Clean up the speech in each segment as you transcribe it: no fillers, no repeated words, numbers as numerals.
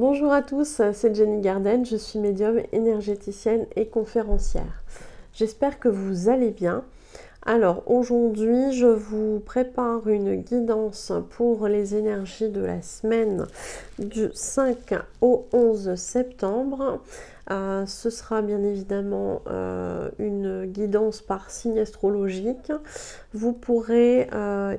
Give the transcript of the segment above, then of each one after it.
Bonjour à tous, c'est Jenny Garden, je suis médium, énergéticienne et conférencière. J'espère que vous allez bien. Alors aujourd'hui, je vous prépare une guidance pour les énergies de la semaine du 5 au 11 septembre. Ce sera bien évidemment une guidance par signe astrologique. Vous pourrez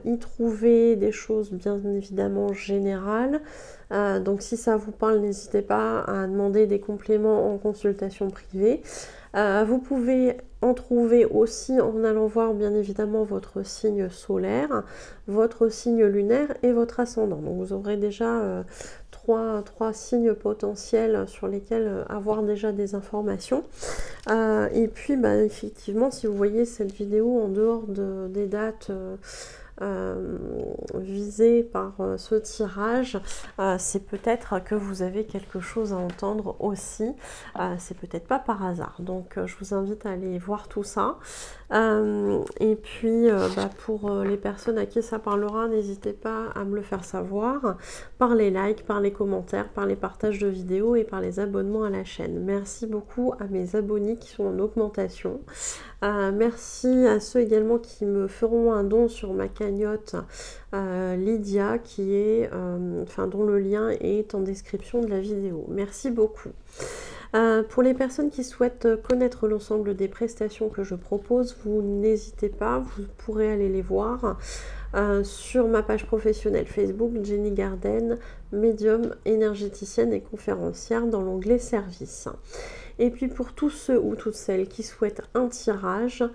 y trouver des choses bien évidemment générales. Donc si ça vous parle, n'hésitez pas à demander des compléments en consultation privée. Vous pouvez en trouver aussi en allant voir bien évidemment votre signe solaire, votre signe lunaire et votre ascendant. Donc vous aurez déjà trois signes potentiels sur lesquels avoir déjà des informations. Et puis effectivement, si vous voyez cette vidéo en dehors des dates visé par ce tirage, c'est peut-être que vous avez quelque chose à entendre aussi, c'est peut-être pas par hasard, donc je vous invite à aller voir tout ça. Et puis pour les personnes à qui ça parlera, n'hésitez pas à me le faire savoir par les likes, par les commentaires, par les partages de vidéos et par les abonnements à la chaîne. Merci beaucoup à mes abonnés qui sont en augmentation. Merci à ceux également qui me feront un don sur ma cagnotte Lydia, qui est, dont le lien est en description de la vidéo. Merci beaucoup. Pour les personnes qui souhaitent connaître l'ensemble des prestations que je propose, vous n'hésitez pas, vous pourrez aller les voir sur ma page professionnelle Facebook, Jenny Garden, médium, énergéticienne et conférencière, dans l'onglet service. Et puis pour tous ceux ou toutes celles qui souhaitent un tirage,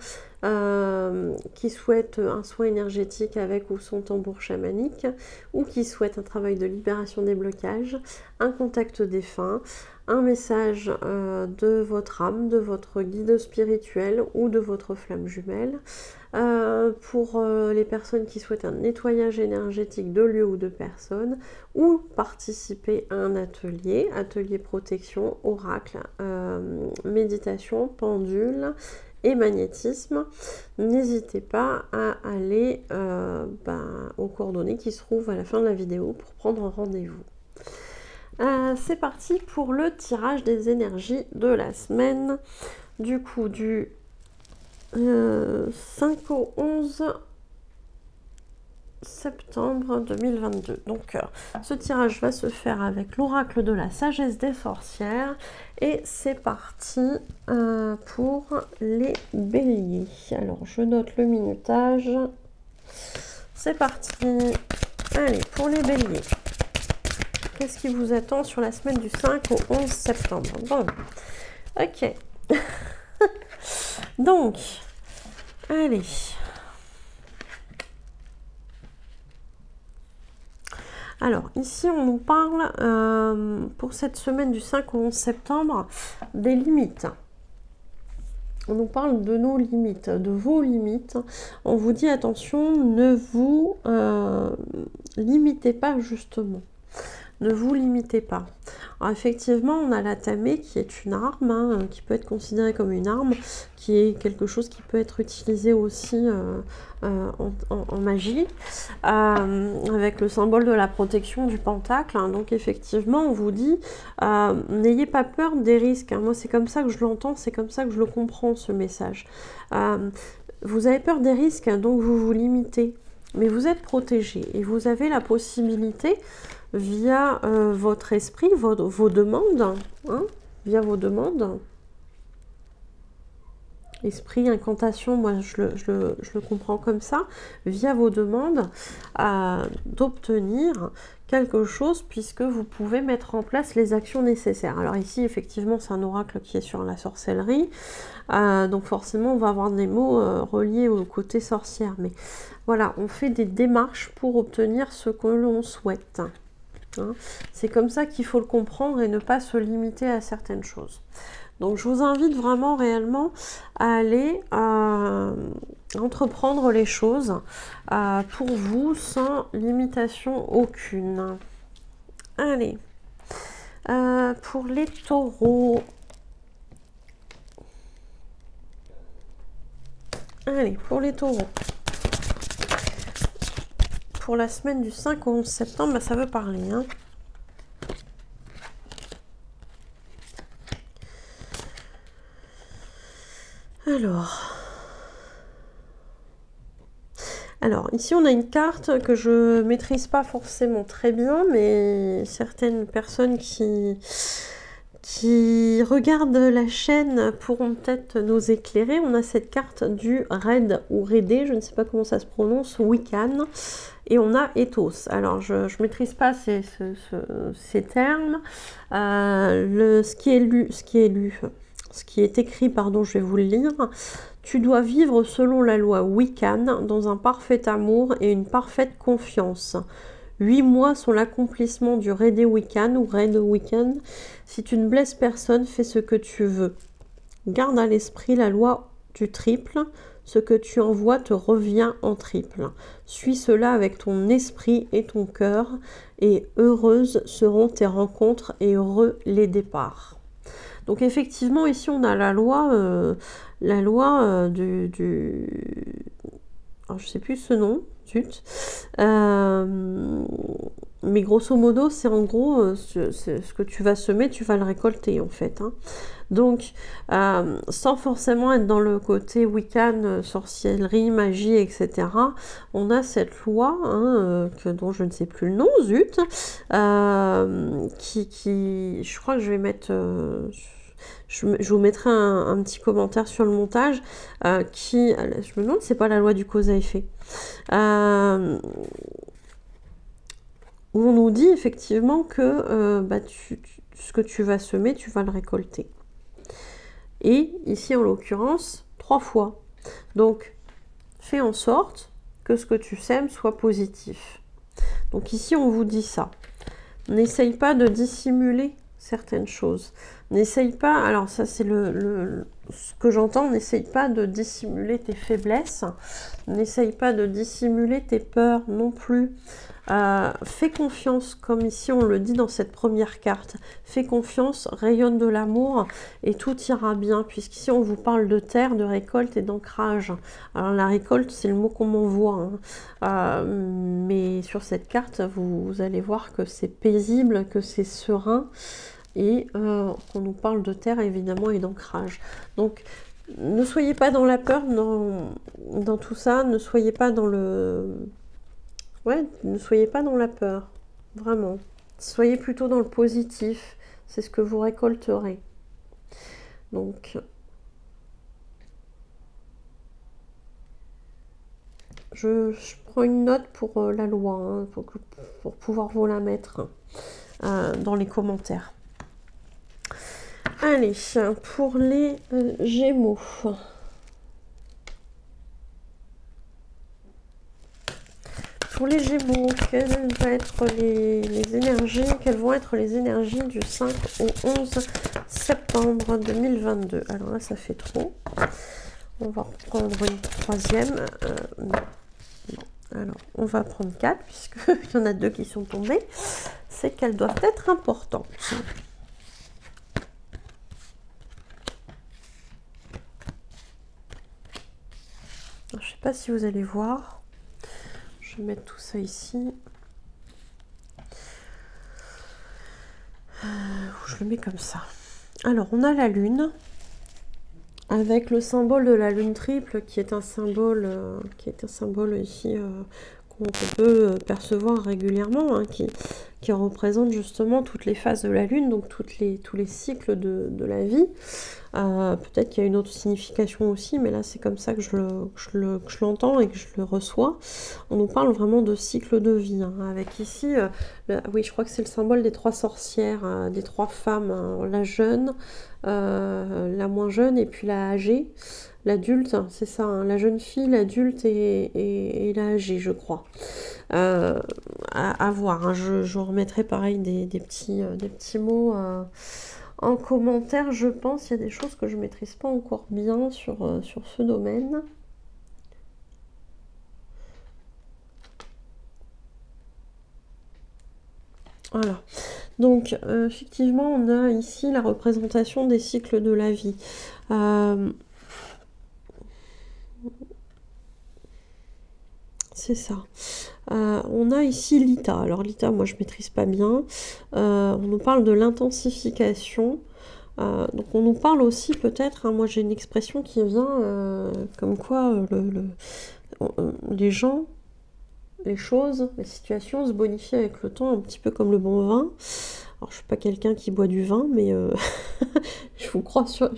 qui souhaitent un soin énergétique avec ou sans tambour chamanique, ou qui souhaitent un travail de libération des blocages, un contact défunt, un message de votre âme, de votre guide spirituel ou de votre flamme jumelle. Pour les personnes qui souhaitent un nettoyage énergétique de lieu ou de personne, ou participer à un atelier protection, oracle, méditation, pendule et magnétisme, n'hésitez pas à aller aux coordonnées qui se trouvent à la fin de la vidéo pour prendre un rendez-vous. C'est parti pour le tirage des énergies de la semaine, du coup du 5 au 11 septembre 2022. Donc ce tirage va se faire avec l'oracle de la sagesse des sorcières et c'est parti pour les béliers. Alors je note le minutage. C'est parti. Allez, pour les béliers. Qu'est-ce qui vous attend sur la semaine du 5 au 11 septembre? Bon, ok. Donc, allez. Alors, ici, on nous parle, pour cette semaine du 5 au 11 septembre, des limites. On nous parle de nos limites, de vos limites. On vous dit, attention, ne vous limitez pas, justement. Ne vous limitez pas. Alors effectivement, on a la tamé qui est une arme, qui peut être considérée comme une arme, qui est quelque chose qui peut être utilisé aussi en magie, avec le symbole de la protection du pentacle. Donc effectivement, on vous dit, n'ayez pas peur des risques. Moi, c'est comme ça que je l'entends, c'est comme ça que je le comprends, ce message. Vous avez peur des risques, donc vous vous limitez. Mais vous êtes protégé et vous avez la possibilité, via votre esprit, vos demandes, via vos demandes, esprit, incantation, moi je le comprends comme ça, via vos demandes, d'obtenir quelque chose, puisque vous pouvez mettre en place les actions nécessaires. Alors ici, effectivement, c'est un oracle qui est sur la sorcellerie, donc forcément, on va avoir des mots reliés au côté sorcière, mais voilà, on fait des démarches pour obtenir ce que l'on souhaite. C'est comme ça qu'il faut le comprendre et ne pas se limiter à certaines choses. Donc je vous invite vraiment réellement à aller entreprendre les choses pour vous sans limitation aucune. Allez, pour les taureaux. Allez, pour les taureaux. Pour la semaine du 5 au 11 septembre, ça veut parler. Alors, ici on a une carte que je maîtrise pas forcément très bien, mais certaines personnes qui regardent la chaîne pourront peut-être nous éclairer. On a cette carte du Raid ou Raidé, je ne sais pas comment ça se prononce, Wiccan, et on a Ethos. Alors je maîtrise pas ces termes. Ce qui est écrit, pardon, je vais vous le lire. Tu dois vivre selon la loi Wiccan, dans un parfait amour et une parfaite confiance. 8 mois sont l'accomplissement du Raid Wiccan ou Raid Wiccan. Si tu ne blesses personne, fais ce que tu veux. Garde à l'esprit la loi du triple. Ce que tu envoies te revient en triple. Suis cela avec ton esprit et ton cœur, et heureuses seront tes rencontres et heureux les départs. Donc effectivement, ici on a la loi du... Alors je sais plus ce nom, zut. Mais grosso modo, c'est en gros ce que tu vas semer, tu vas le récolter en fait. Hein. Donc, sans forcément être dans le côté Wiccan, sorcellerie, magie, etc., on a cette loi, hein, dont je ne sais plus le nom, zut, je crois que je vais mettre... je vous mettrai un petit commentaire sur le montage je me demande si c'est pas la loi du cause à effet, où on nous dit effectivement que ce que tu vas semer, tu vas le récolter. Et ici en l'occurrence 3 fois. Donc fais en sorte que ce que tu sèmes soit positif. Donc ici on vous dit ça. N'essaye pas de dissimuler certaines choses. N'essaye pas, alors ça c'est ce que j'entends, n'essaye pas de dissimuler tes faiblesses, n'essaye pas de dissimuler tes peurs non plus. Fais confiance, comme ici on le dit dans cette première carte, fais confiance, rayonne de l'amour et tout ira bien, puisqu'ici on vous parle de terre, de récolte et d'ancrage. Alors la récolte c'est le mot qu'on m'envoie, hein. Mais sur cette carte vous allez voir que c'est paisible, que c'est serein, et qu'on nous parle de terre évidemment et d'ancrage. Donc ne soyez pas dans la peur dans tout ça, ne soyez pas dans ne soyez pas dans la peur, vraiment. Soyez plutôt dans le positif, c'est ce que vous récolterez. Donc, je prends une note pour la loi, hein, pour pouvoir vous la mettre dans les commentaires. Allez, pour les Gémeaux. Pour les Gémeaux, quelles vont être les énergies, du 5 au 11 septembre 2022? Alors là, ça fait trop. On va reprendre une troisième. Non. Alors, on va prendre 4, puisqu'il y en a 2 qui sont tombées. C'est qu'elles doivent être importantes. Je ne sais pas si vous allez voir. Je vais mettre tout ça ici. Je le mets comme ça. Alors, on a la lune, avec le symbole de la lune triple, qui est un symbole ici qu'on peut percevoir régulièrement, hein, qui représente justement toutes les phases de la lune, donc tous les cycles de la vie. Peut-être qu'il y a une autre signification aussi, mais là c'est comme ça que je l'entends et que je le reçois. On nous parle vraiment de cycle de vie, hein, avec ici, oui, je crois que c'est le symbole des 3 sorcières, des 3 femmes, hein, la jeune, la moins jeune et puis la âgée. L'adulte, c'est ça, hein, la jeune fille, l'adulte et la âgée, je crois. À voir, hein, je remettrai pareil des petits mots en commentaire, je pense. Il y a des choses que je ne maîtrise pas encore bien sur ce domaine. Voilà. Donc, effectivement, on a ici la représentation des cycles de la vie. C'est ça. On a ici l'ITA. Alors l'ITA, moi je maîtrise pas bien. On nous parle de l'intensification Donc on nous parle aussi peut-être, hein, moi j'ai une expression qui vient comme quoi les gens, les choses, les situations se bonifient avec le temps, un petit peu comme le bon vin. Alors je suis pas quelqu'un qui boit du vin, mais je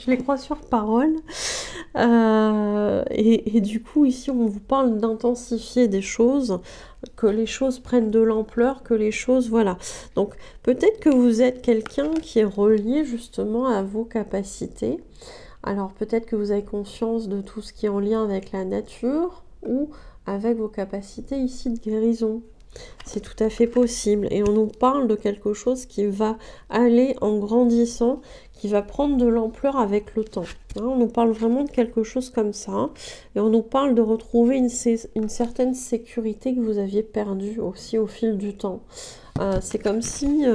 les crois sur parole. Et du coup, ici, on vous parle d'intensifier des choses, que les choses prennent de l'ampleur, que les choses, voilà. Donc, peut-être que vous êtes quelqu'un qui est relié justement à vos capacités. Alors, peut-être que vous avez conscience de tout ce qui est en lien avec la nature ou avec vos capacités ici de guérison. C'est tout à fait possible. Et on nous parle de quelque chose qui va aller en grandissant, qui va prendre de l'ampleur avec le temps. Hein, on nous parle vraiment de quelque chose comme ça. Et on nous parle de retrouver une certaine sécurité que vous aviez perdue aussi au fil du temps. C'est comme si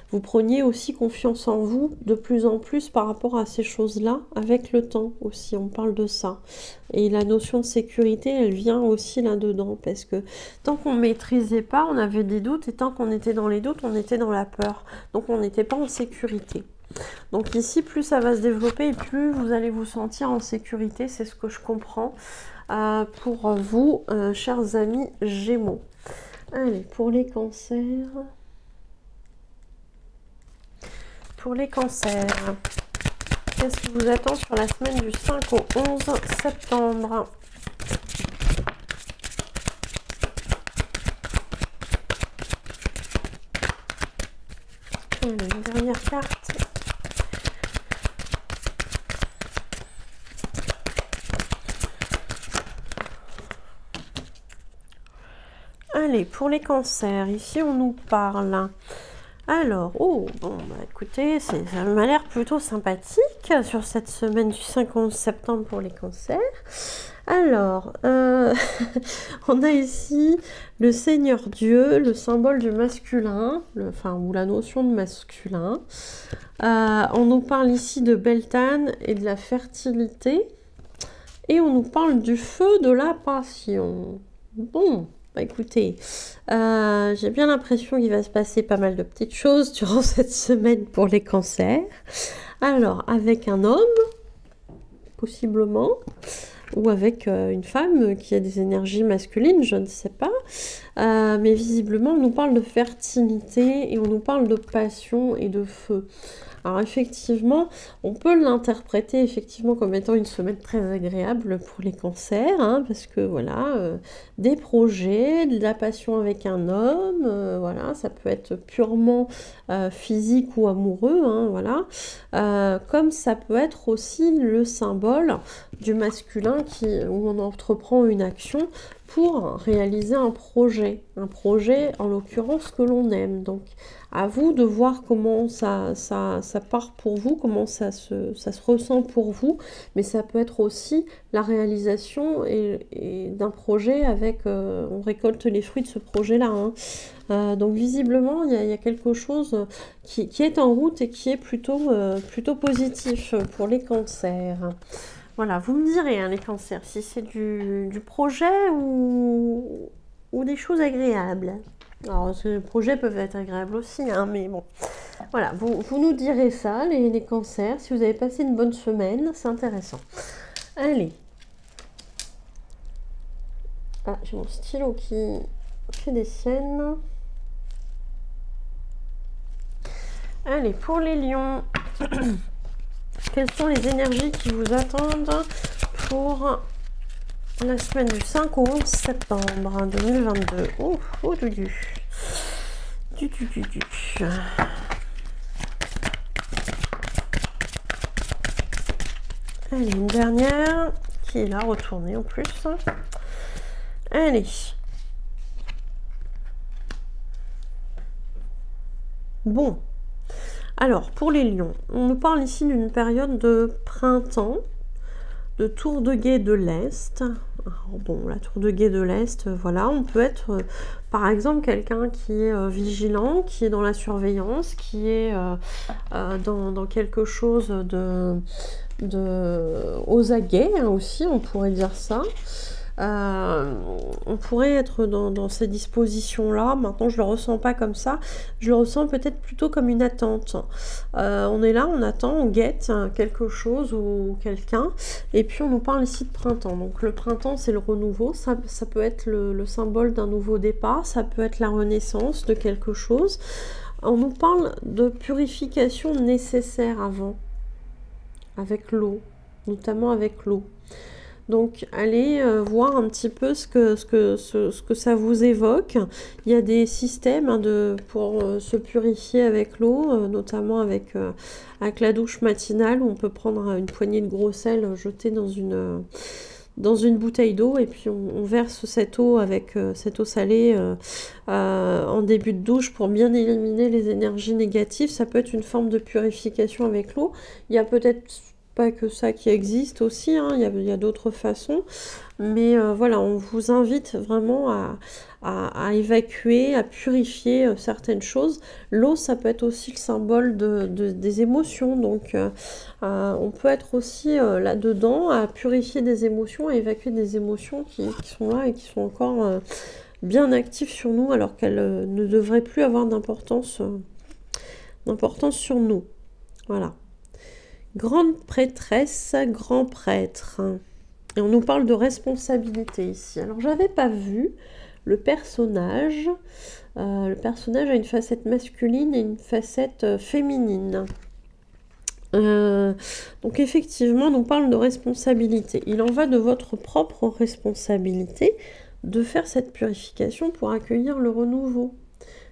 vous preniez aussi confiance en vous de plus en plus par rapport à ces choses-là avec le temps aussi, on parle de ça. Et la notion de sécurité, elle vient aussi là-dedans parce que tant qu'on ne maîtrisait pas, on avait des doutes et tant qu'on était dans les doutes, on était dans la peur. Donc on n'était pas en sécurité. Donc ici, plus ça va se développer et plus vous allez vous sentir en sécurité, c'est ce que je comprends pour vous, chers amis Gémeaux. Allez, pour les cancers. Pour les cancers, qu'est-ce qui vous attend sur la semaine du 5 au 11 septembre? Allez, une dernière carte. Allez, pour les cancers, ici on nous parle. Alors, oh, bon, bah écoutez, ça m'a l'air plutôt sympathique sur cette semaine du 5 au 11 septembre pour les cancers. Alors, on a ici le Seigneur Dieu, le symbole du masculin, ou la notion de masculin. On nous parle ici de Beltane et de la fertilité. Et on nous parle du feu de la passion. Bon, bah écoutez, j'ai bien l'impression qu'il va se passer pas mal de petites choses durant cette semaine pour les cancers. Alors, avec un homme, possiblement, ou avec une femme qui a des énergies masculines, je ne sais pas. Mais visiblement, on nous parle de fertilité et on nous parle de passion et de feu. Alors effectivement, on peut l'interpréter effectivement comme étant une semaine très agréable pour les cancers, hein, parce que voilà, des projets, de la passion avec un homme, voilà, ça peut être purement physique ou amoureux, hein, voilà, comme ça peut être aussi le symbole du masculin où on entreprend une action pour réaliser un projet en l'occurrence que l'on aime. Donc à vous de voir comment ça part pour vous, comment ça se ressent pour vous, mais ça peut être aussi la réalisation et d'un projet avec, on récolte les fruits de ce projet-là. Hein. Donc visiblement, il y a quelque chose qui est en route et qui est plutôt positif pour les cancers. Voilà, vous me direz, hein, les cancers, si c'est du projet ou des choses agréables. Alors, les projets peuvent être agréables aussi, hein, mais bon. Voilà, vous nous direz ça, les cancers, si vous avez passé une bonne semaine, c'est intéressant. Allez. Ah, j'ai mon stylo qui fait des siennes. Allez, pour les lions, quelles sont les énergies qui vous attendent pour la semaine du 5 au 11 septembre 2022. Oh, du. Allez, une dernière qui est là, retournée en plus. Allez. Bon. Alors, pour les lions, on nous parle ici d'une période de printemps, de tour de guet de l'Est. Alors, bon, la tour de guet de l'Est, voilà, on peut être, par exemple, quelqu'un qui est vigilant, qui est dans la surveillance, qui est dans quelque chose de aux aguets, hein, aussi, on pourrait dire ça. On pourrait être dans ces dispositions-là. Maintenant, je le ressens pas comme ça. Je le ressens peut-être plutôt comme une attente. On est là, on attend, on guette quelque chose ou quelqu'un. Et puis, on nous parle ici de printemps. Donc, le printemps, c'est le renouveau. Ça peut être le symbole d'un nouveau départ. Ça peut être la renaissance de quelque chose. On nous parle de purification nécessaire avant, avec l'eau, notamment avec l'eau. Donc, allez voir un petit peu ce que ça vous évoque. Il y a des systèmes pour se purifier avec l'eau, notamment avec la douche matinale, où on peut prendre une poignée de gros sel jeté dans une bouteille d'eau, et puis on verse cette eau avec cette eau salée en début de douche pour bien éliminer les énergies négatives. Ça peut être une forme de purification avec l'eau. Il y a peut-être pas que ça qui existe aussi, hein. Il y a d'autres façons, mais voilà, on vous invite vraiment à évacuer, à purifier certaines choses. L'eau, ça peut être aussi le symbole des émotions, donc on peut être aussi là-dedans à purifier des émotions, à évacuer des émotions qui sont là et qui sont encore bien actives sur nous, alors qu'elles ne devraient plus avoir d'importance sur nous. Voilà. Grande prêtresse, grand prêtre. Et on nous parle de responsabilité ici. Alors, j'avais pas vu le personnage. Le personnage a une facette masculine et une facette féminine. Donc, effectivement, on nous parle de responsabilité. Il en va de votre propre responsabilité de faire cette purification pour accueillir le renouveau.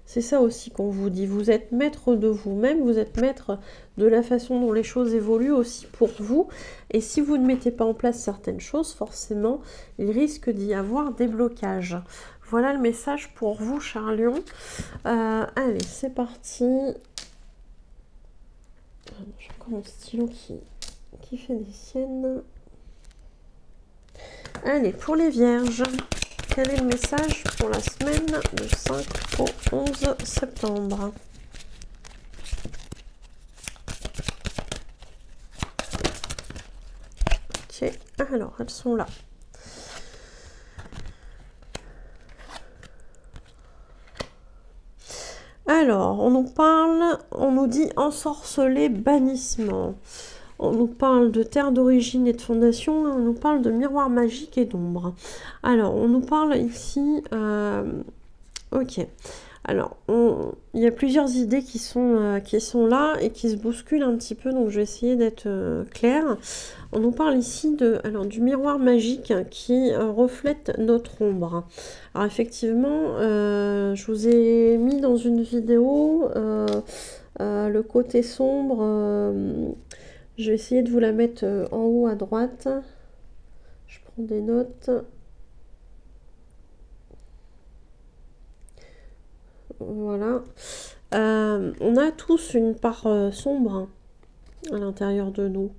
C'est ça aussi qu'on vous dit. Vous êtes maître de vous-même, vous êtes maître de la façon dont les choses évoluent aussi pour vous. Et si vous ne mettez pas en place certaines choses, forcément, il risque d'y avoir des blocages. Voilà le message pour vous, cher Lion. Allez, c'est parti. J'ai encore mon stylo qui fait des siennes. Allez, pour les vierges. Quel est le message pour la semaine du 5 au 11 septembre? Ok, alors elles sont là. Alors, on nous dit ensorceler, bannissement. On nous parle de terre d'origine et de fondation, on nous parle de miroir magique et d'ombre. Alors, on nous parle ici... ok. Alors, il y a plusieurs idées qui sont là et qui se bousculent un petit peu, donc je vais essayer d'être claire. On nous parle ici du miroir magique qui reflète notre ombre. Alors, effectivement, je vous ai mis dans une vidéo le côté sombre... je vais essayer de vous la mettre en haut à droite. Je prends des notes. Voilà. On a tous une part sombre à l'intérieur de nous.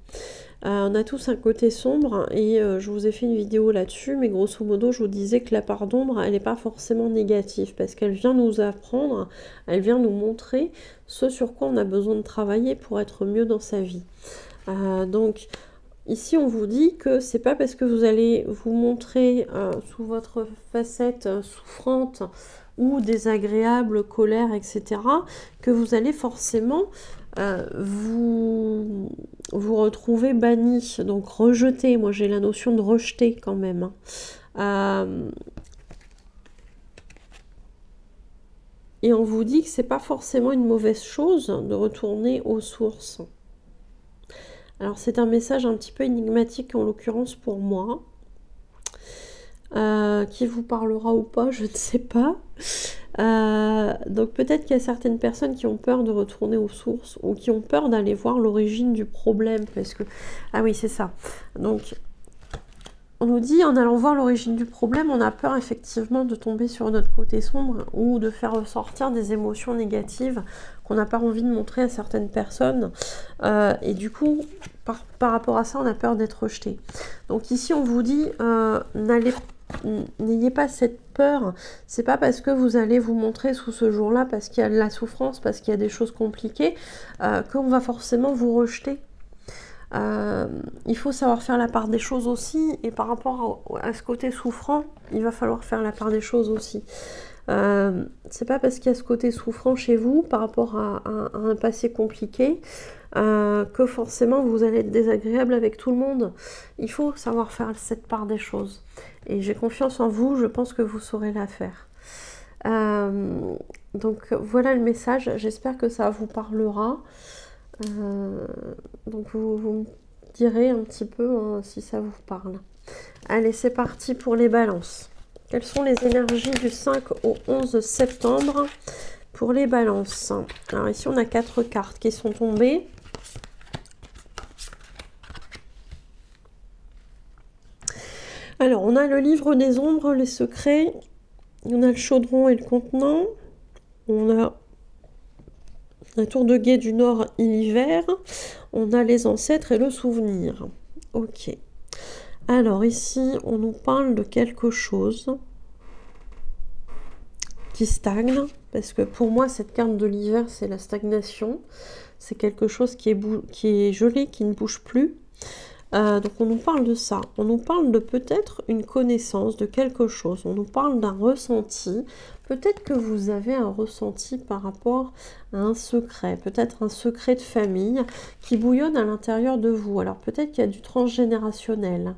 On a tous un côté sombre et je vous ai fait une vidéo là-dessus, mais grosso modo, je vous disais que la part d'ombre, elle n'est pas forcément négative parce qu'elle vient nous apprendre, elle vient nous montrer ce sur quoi on a besoin de travailler pour être mieux dans sa vie. Donc, ici, on vous dit que c'est pas parce que vous allez vous montrer sous votre facette souffrante ou désagréable, colère, etc., que vous allez forcément vous retrouver banni, donc rejeté. Moi, j'ai la notion de rejeter quand même. Et on vous dit que c'est pas forcément une mauvaise chose de retourner aux sources. Alors, c'est un message un petit peu énigmatique, en l'occurrence pour moi. Qui vous parlera ou pas, je ne sais pas. Donc peut-être qu'il y a certaines personnes qui ont peur de retourner aux sources ou qui ont peur d'aller voir l'origine du problème, parce que... Ah oui, c'est ça. Donc, on nous dit, en allant voir l'origine du problème, on a peur effectivement de tomber sur notre côté sombre ou de faire ressortir des émotions négatives qu'on n'a pas envie de montrer à certaines personnes. Et du coup, par rapport à ça, on a peur d'être rejeté. Donc ici, on vous dit, n'ayez pas cette peur. C'est pas parce que vous allez vous montrer sous ce jour-là, parce qu'il y a de la souffrance, parce qu'il y a des choses compliquées, qu'on va forcément vous rejeter. Il faut savoir faire la part des choses aussi, et par rapport à ce côté souffrant, il va falloir faire la part des choses aussi. C'est pas parce qu'il y a ce côté souffrant chez vous par rapport à un passé compliqué que forcément vous allez être désagréable avec tout le monde. Il faut savoir faire cette part des choses. Et j'ai confiance en vous, je pense que vous saurez la faire. Donc voilà le message, j'espère que ça vous parlera. Donc vous me direz un petit peu hein, si ça vous parle. Allez, c'est parti pour les balances. Quelles sont les énergies du 5 au 11 septembre pour les balances? Alors ici on a 4 cartes qui sont tombées. Alors on a le livre des ombres, les secrets. On a le chaudron et le contenant. On a la tour de guet du nord et l'hiver. On a les ancêtres et le souvenir. Ok. Alors ici, on nous parle de quelque chose qui stagne. Parce que pour moi, cette carte de l'hiver, c'est la stagnation. C'est quelque chose qui est gelé, qui ne bouge plus. Donc on nous parle de ça, on nous parle de peut-être une connaissance de quelque chose, on nous parle d'un ressenti, peut-être que vous avez un ressenti par rapport à un secret, peut-être un secret de famille qui bouillonne à l'intérieur de vous. Alors peut-être qu'il y a du transgénérationnel,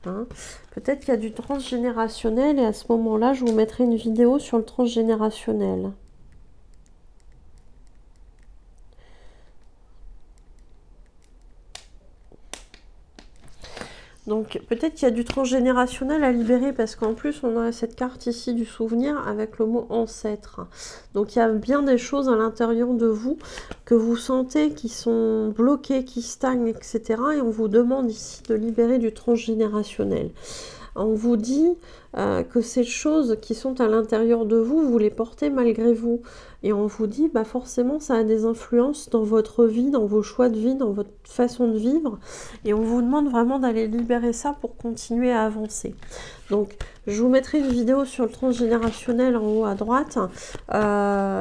hein, peut-être qu'il y a du transgénérationnel et à ce moment-là je vous mettrai une vidéo sur le transgénérationnel. Donc peut-être qu'il y a du transgénérationnel à libérer parce qu'en plus on a cette carte ici du souvenir avec le mot ancêtre. Donc il y a bien des choses à l'intérieur de vous que vous sentez qui sont bloquées, qui stagnent, etc. Et on vous demande ici de libérer du transgénérationnel. On vous dit que ces choses qui sont à l'intérieur de vous, vous les portez malgré vous. Et on vous dit, bah forcément, ça a des influences dans votre vie, dans vos choix de vie, dans votre façon de vivre. Et on vous demande vraiment d'aller libérer ça pour continuer à avancer. Donc, je vous mettrai une vidéo sur le transgénérationnel en haut à droite.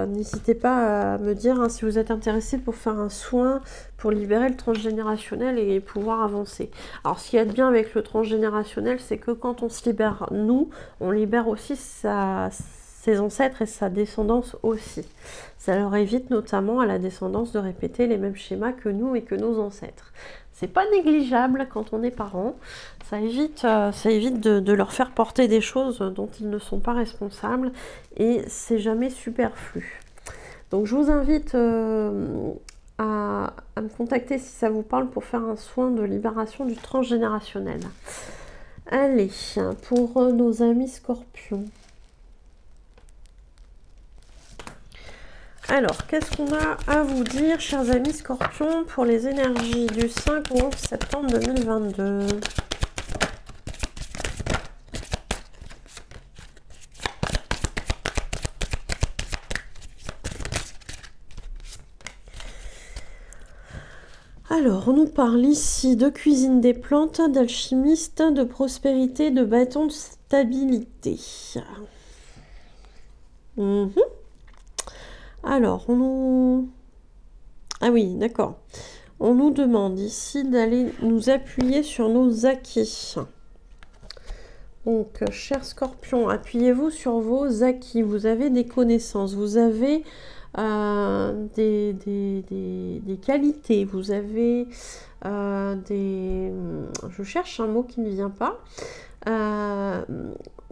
N'hésitez pas à me dire hein, si vous êtes intéressé pour faire un soin pour libérer le transgénérationnel et pouvoir avancer. Alors, ce qu'il y a de bien avec le transgénérationnel, c'est que quand on se libère, nous, on libère aussi ses ancêtres et sa descendance aussi. Ça leur évite notamment à la descendance de répéter les mêmes schémas que nous et que nos ancêtres. C'est pas négligeable quand on est parent. Ça évite de leur faire porter des choses dont ils ne sont pas responsables et c'est jamais superflu. Donc je vous invite à me contacter si ça vous parle pour faire un soin de libération du transgénérationnel. Allez, pour nos amis scorpions. Alors, qu'est-ce qu'on a à vous dire, chers amis scorpions, pour les énergies du 5 au 11 septembre 2022 ? Alors, on nous parle ici de cuisine des plantes, d'alchimiste, de prospérité, de bâton de stabilité. Alors, on nous... Ah oui, d'accord. On nous demande ici d'aller nous appuyer sur nos acquis. Donc, chers scorpions, appuyez-vous sur vos acquis. Vous avez des connaissances, vous avez des qualités, vous avez des... Je cherche un mot qui ne vient pas.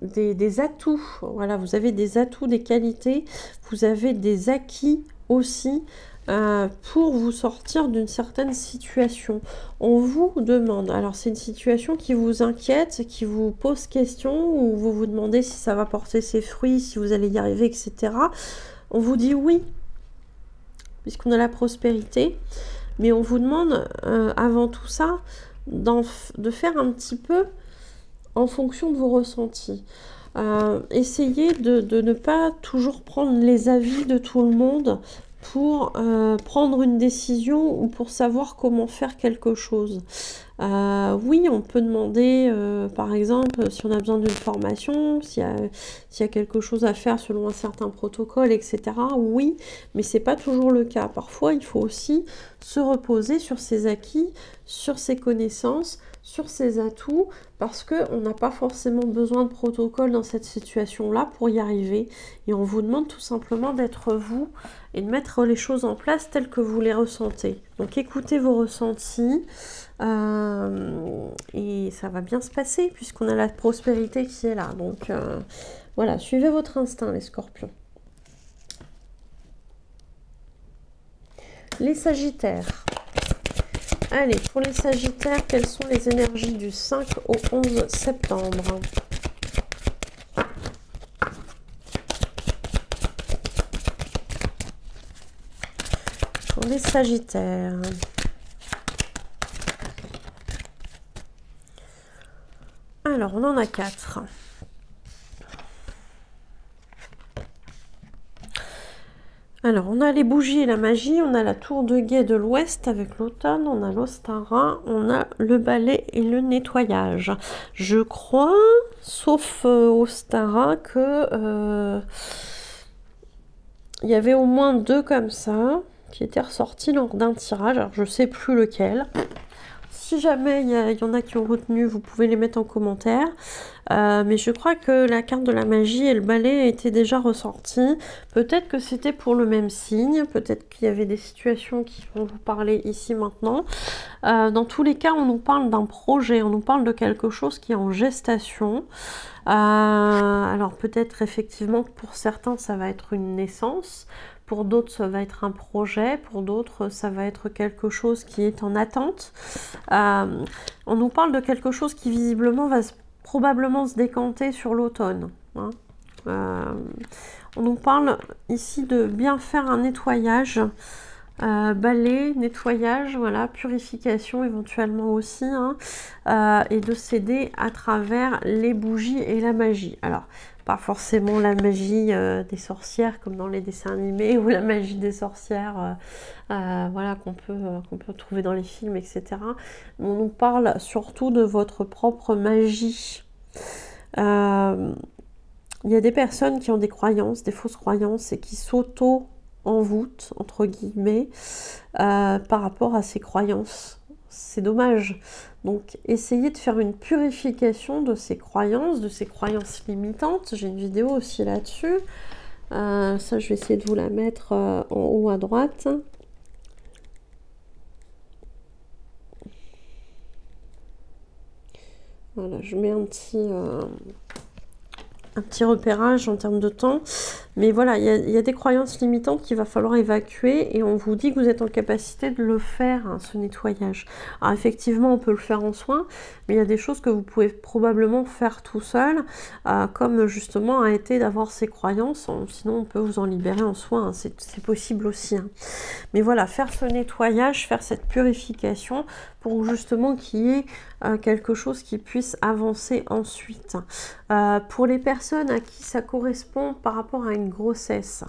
Des atouts, voilà, vous avez des atouts, des qualités, vous avez des acquis aussi pour vous sortir d'une certaine situation. On vous demande, alors c'est une situation qui vous inquiète, qui vous pose question, ou vous vous demandez si ça va porter ses fruits, si vous allez y arriver, etc. On vous dit oui, puisqu'on a la prospérité, mais on vous demande avant tout ça de faire un petit peu en fonction de vos ressentis. Essayez de ne pas toujours prendre les avis de tout le monde pour prendre une décision ou pour savoir comment faire quelque chose. Oui, on peut demander, par exemple, si on a besoin d'une formation, s'il y a quelque chose à faire selon un certain protocole, etc. Oui, mais c'est pas toujours le cas. Parfois, il faut aussi se reposer sur ses acquis, sur ses connaissances, sur ses atouts, parce qu'on n'a pas forcément besoin de protocole dans cette situation-là pour y arriver. Et on vous demande tout simplement d'être vous et de mettre les choses en place telles que vous les ressentez. Donc écoutez vos ressentis et ça va bien se passer puisqu'on a la prospérité qui est là. Donc voilà, suivez votre instinct les scorpions. Les sagittaires. Allez, pour les sagittaires, quelles sont les énergies du 5 au 11 septembre? Pour les sagittaires. Alors, on en a 4. Alors, on a les bougies et la magie, on a la tour de guet de l'ouest avec l'automne, on a l'ostara, on a le balai et le nettoyage. Je crois, sauf ostara, que il y avait au moins 2 comme ça qui étaient ressortis lors d'un tirage. Alors, je ne sais plus lequel. Si jamais il y en a qui ont retenu, vous pouvez les mettre en commentaire. Mais je crois que la carte de la magie et le balai étaient déjà ressortis. Peut-être que c'était pour le même signe. Peut-être qu'il y avait des situations qui vont vous parler ici maintenant. Dans tous les cas, on nous parle d'un projet. On nous parle de quelque chose qui est en gestation. Alors peut-être effectivement pour certains, ça va être une naissance. Pour d'autres, ça va être un projet. Pour d'autres, ça va être quelque chose qui est en attente. On nous parle de quelque chose qui visiblement va probablement se décanter sur l'automne. Hein. On nous parle ici de bien faire un nettoyage. Balai, nettoyage, voilà, purification éventuellement aussi, hein, et de s'aider à travers les bougies et la magie. Alors, pas forcément la magie des sorcières comme dans les dessins animés ou la magie des sorcières voilà, qu'on peut trouver dans les films, etc. On nous parle surtout de votre propre magie. Il y a des personnes qui ont des croyances, des fausses croyances et qui s'auto-envoûtent, entre guillemets, par rapport à ces croyances. C'est dommage. Donc, essayez de faire une purification de ces croyances limitantes. J'ai une vidéo aussi là-dessus. Ça, je vais essayer de vous la mettre en haut à droite. Voilà, je mets un petit repérage en termes de temps. Mais voilà, il y a des croyances limitantes qu'il va falloir évacuer et on vous dit que vous êtes en capacité de le faire, hein, ce nettoyage. Alors effectivement, on peut le faire en soin, mais il y a des choses que vous pouvez probablement faire tout seul, comme justement arrêter d'avoir ces croyances, sinon on peut vous en libérer en soin, hein, c'est possible aussi. Hein. Mais voilà, faire ce nettoyage, faire cette purification pour justement qu'il y ait quelque chose qui puisse avancer ensuite. Pour les personnes à qui ça correspond par rapport à une grossesse,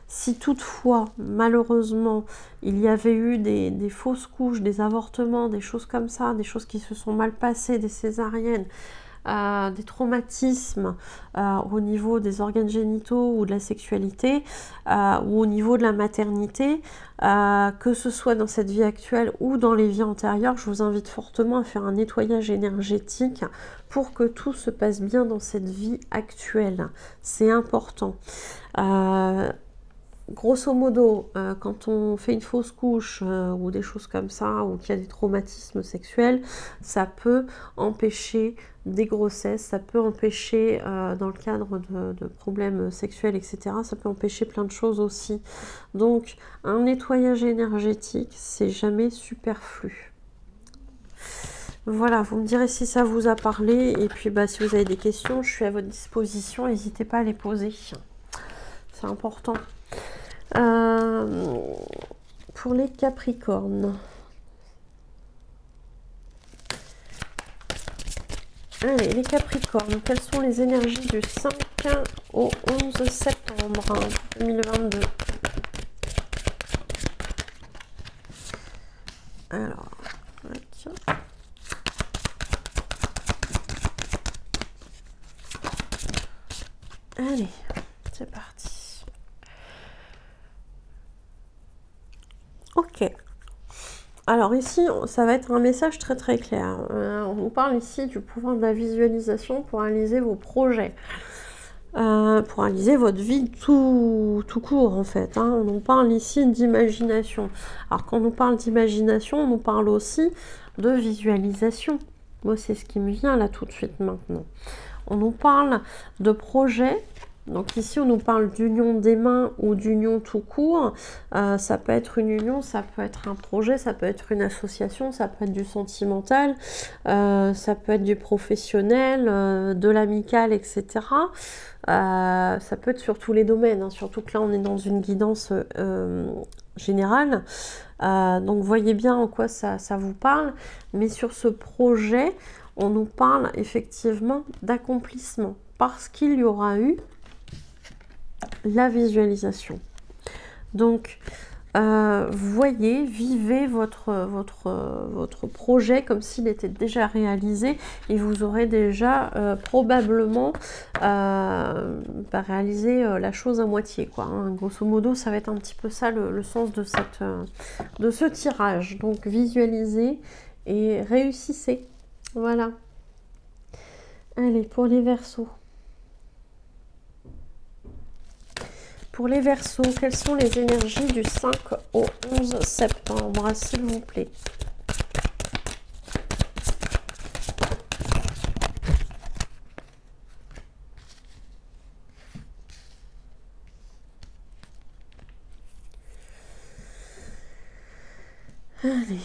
si toutefois, malheureusement, il y avait eu des fausses couches, des avortements, des choses comme ça, des choses qui se sont mal passées, des césariennes, des traumatismes au niveau des organes génitaux ou de la sexualité ou au niveau de la maternité, que ce soit dans cette vie actuelle ou dans les vies antérieures, je vous invite fortement à faire un nettoyage énergétique pour que tout se passe bien dans cette vie actuelle. C'est important. Grosso modo, quand on fait une fausse couche ou des choses comme ça, ou qu'il y a des traumatismes sexuels, ça peut empêcher des grossesses, ça peut empêcher, dans le cadre de problèmes sexuels, etc., ça peut empêcher plein de choses aussi. Donc, un nettoyage énergétique, c'est jamais superflu. Voilà, vous me direz si ça vous a parlé, et puis bah, si vous avez des questions, je suis à votre disposition, n'hésitez pas à les poser. C'est important. Pour les Capricornes. Allez, les Capricornes, quelles sont les énergies du 5 au 11 septembre 2022? Alors, tiens. Allez, c'est parti. Ok. Alors ici, ça va être un message très très clair. On nous parle ici du pouvoir de la visualisation pour réaliser vos projets. Pour réaliser votre vie tout court en fait. Hein. On nous parle ici d'imagination. Alors quand on nous parle d'imagination, on nous parle aussi de visualisation. Moi c'est ce qui me vient là tout de suite maintenant. On nous parle de projet. Donc ici on nous parle d'union des mains ou d'union tout court. Ça peut être une union, ça peut être un projet, ça peut être une association, ça peut être du sentimental, ça peut être du professionnel, de l'amical, etc. Ça peut être sur tous les domaines, hein, surtout que là on est dans une guidance générale. Donc voyez bien en quoi ça vous parle. Mais sur ce projet, on nous parle effectivement d'accomplissement parce qu'il y aura eu la visualisation. Donc, voyez, vivez votre projet comme s'il était déjà réalisé et vous aurez déjà probablement réalisé la chose à moitié, quoi. Hein. Grosso modo, ça va être un petit peu ça le sens de ce tirage. Donc, visualisez et réussissez. Voilà. Allez, pour les Verseaux. Pour les Verseaux, quelles sont les énergies du 5 au 11 septembre, s'il vous plaît? Allez.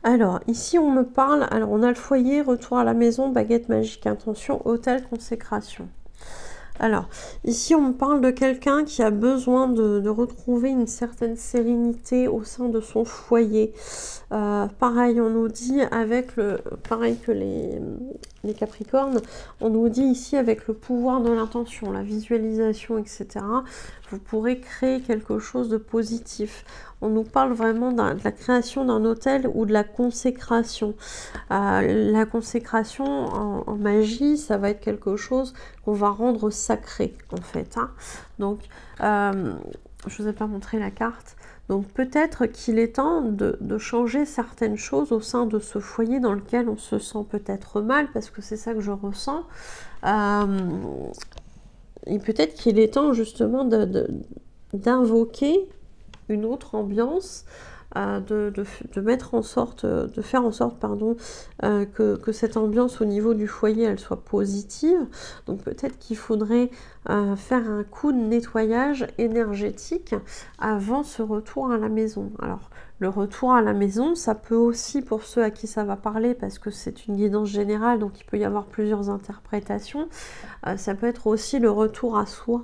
Alors, ici, on me parle... Alors, on a le foyer, retour à la maison, baguette magique, intention, hôtel, consécration. Alors, ici, on me parle de quelqu'un qui a besoin de retrouver une certaine sérénité au sein de son foyer. Pareil, on nous dit avec le... Pareil que les Capricornes, on nous dit ici avec le pouvoir de l'intention, la visualisation, etc. Vous pourrez créer quelque chose de positif. On nous parle vraiment de la création d'un hôtel ou de la consécration. La consécration en magie, ça va être quelque chose qu'on va rendre sacré, en fait. Hein. Donc, je ne vous ai pas montré la carte. Donc, peut-être qu'il est temps de changer certaines choses au sein de ce foyer dans lequel on se sent peut-être mal, parce que c'est ça que je ressens. Et peut-être qu'il est temps, justement, d'invoquer une autre ambiance, de mettre en sorte, de faire en sorte, pardon, que cette ambiance au niveau du foyer, elle soit positive. Donc peut-être qu'il faudrait faire un coup de nettoyage énergétique avant ce retour à la maison. Alors, le retour à la maison, ça peut aussi, pour ceux à qui ça va parler, parce que c'est une guidance générale, donc il peut y avoir plusieurs interprétations, ça peut être aussi le retour à soi.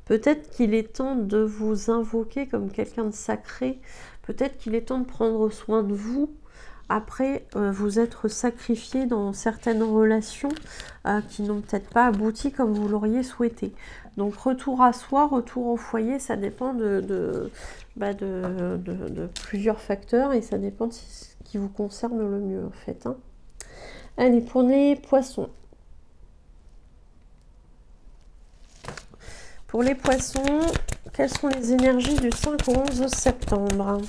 Peut-être qu'il est temps de vous invoquer comme quelqu'un de sacré. Peut-être qu'il est temps de prendre soin de vous. Après, vous être sacrifié dans certaines relations qui n'ont peut-être pas abouti comme vous l'auriez souhaité. Donc, retour à soi, retour au foyer, ça dépend de plusieurs facteurs et ça dépend de ce qui vous concerne le mieux, en fait. Hein. Allez, pour les poissons. Pour les poissons, quelles sont les énergies du 5 au 11 septembre?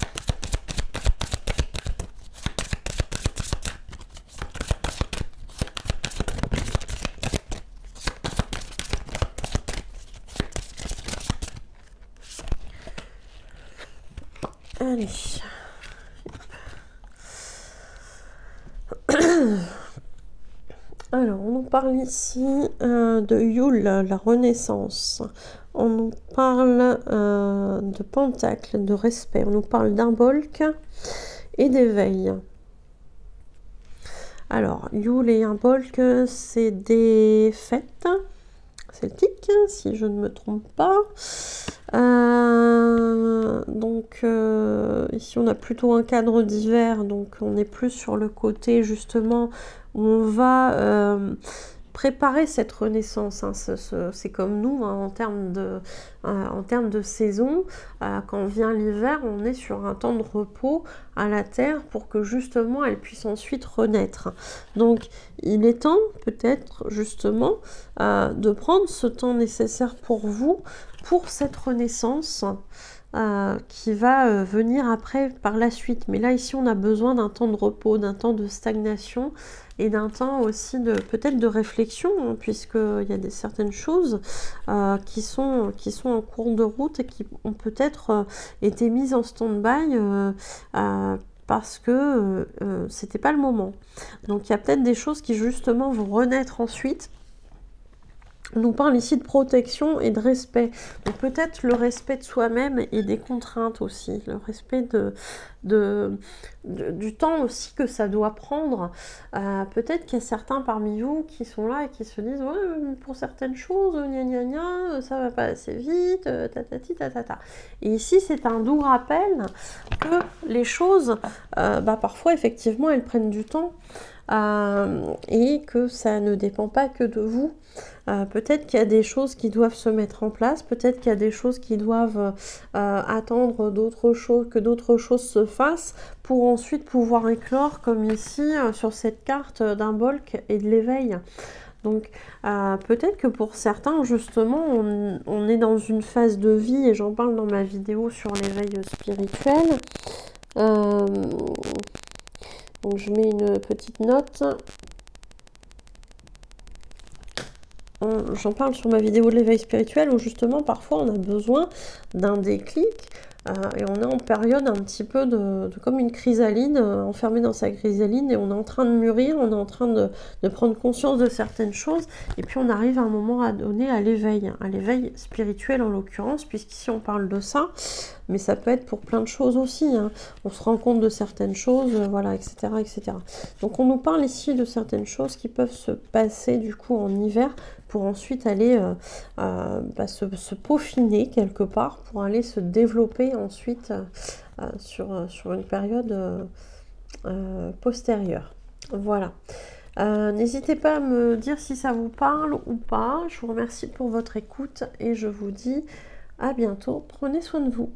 Allez. Alors, on nous parle ici de Yule, la renaissance. On nous parle de pentacle, de respect. On nous parle d'Imbolc et d'éveil. Alors, Yule et Imbolc, c'est des fêtes celtiques, si je ne me trompe pas. Donc, ici, on a plutôt un cadre d'hiver, donc on est plus sur le côté, justement, où on va préparer cette renaissance. Hein. C'est comme nous, hein, en termes de saison. Quand vient l'hiver, on est sur un temps de repos à la terre pour que justement elle puisse ensuite renaître. Donc il est temps peut-être justement de prendre ce temps nécessaire pour vous, pour cette renaissance qui va venir après par la suite. Mais là ici on a besoin d'un temps de repos, d'un temps de stagnation et d'un temps aussi de peut-être de réflexion, hein, puisqu'il y a certaines choses qui sont en cours de route et qui ont peut-être été mises en stand-by parce que c'était pas le moment. Donc il y a peut-être des choses qui justement vont renaître ensuite. On nous parle ici de protection et de respect. Donc peut-être le respect de soi-même et des contraintes aussi. Le respect du temps aussi que ça doit prendre. Peut-être qu'il y a certains parmi vous qui sont là et qui se disent « Ouais, pour certaines choses, gna gna gna, ça va pas assez vite, tatati tatata. » Et ici, c'est un doux rappel que les choses, parfois, effectivement, elles prennent du temps. Et que ça ne dépend pas que de vous. Peut-être qu'il y a des choses qui doivent se mettre en place, peut-être qu'il y a des choses qui doivent attendre que d'autres choses se fassent pour ensuite pouvoir éclore, comme ici sur cette carte d'un bolk et de l'éveil. Donc peut-être que pour certains justement on est dans une phase de vie, et j'en parle dans ma vidéo sur l'éveil spirituel. Donc je mets une petite note. J'en parle sur ma vidéo de l'éveil spirituel où justement parfois on a besoin d'un déclic et on est en période un petit peu de comme une chrysalide, enfermée dans sa chrysalide, et on est en train de mûrir, on est en train de prendre conscience de certaines choses, et puis on arrive à un moment donné à l'éveil spirituel en l'occurrence, puisqu'ici on parle de ça, mais ça peut être pour plein de choses aussi, hein. On se rend compte de certaines choses, voilà, etc., etc. Donc on nous parle ici de certaines choses qui peuvent se passer du coup en hiver, pour ensuite aller se peaufiner quelque part, pour aller se développer ensuite sur une période postérieure. Voilà. N'hésitez pas à me dire si ça vous parle ou pas. Je vous remercie pour votre écoute et je vous dis à bientôt. Prenez soin de vous.